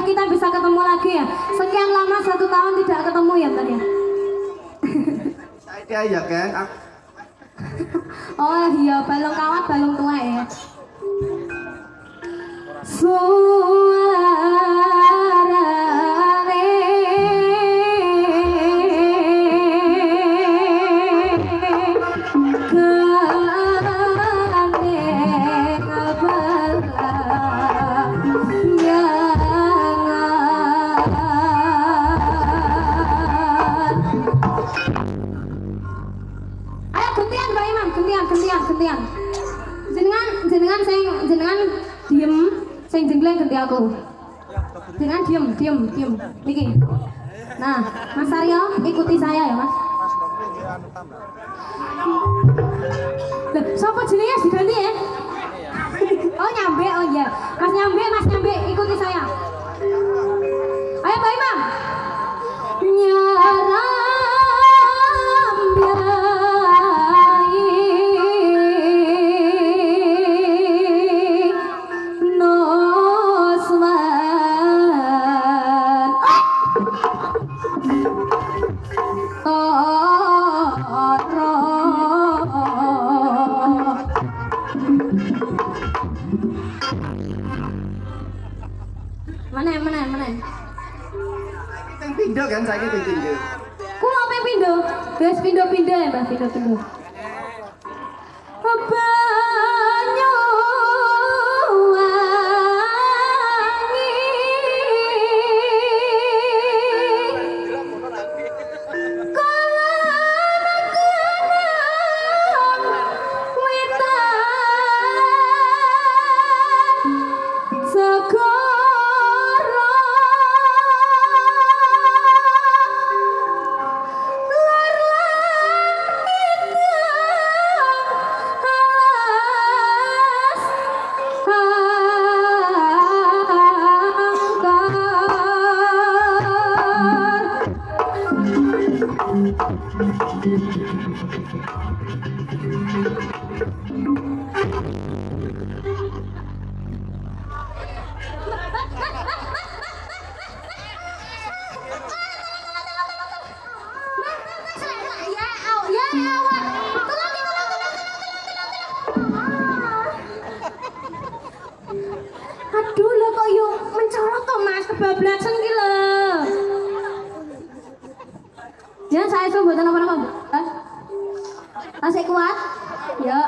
kita bisa ketemu lagi ya. Sekian lama 1 tahun tidak ketemu ya Mbak ya. Saya ya kan. Oh iya, balung kawat balung tua ya. Gantian. Jenengan diem, sing jenggleng ganti aku. Jenengan diem. Niki. Nah, Mas Aryo ikuti saya ya, Mas. Loh, sapa jenenge diganti ya? Oh, Nyambe. Oh iya. Mas Nyambe ikuti saya. Ayo, Mbak Imam. Nyara Mana? Ping pindho kan saiki ping pindho. Ku mau ping pindho. Wis pindho-pindho ya, Mbak, pindho-pindho. Banyu aduh lo kok yuk mencolok tuh Mas, kebablasan gila. Jangan saya coba buatan apa-apa masih kuat ya.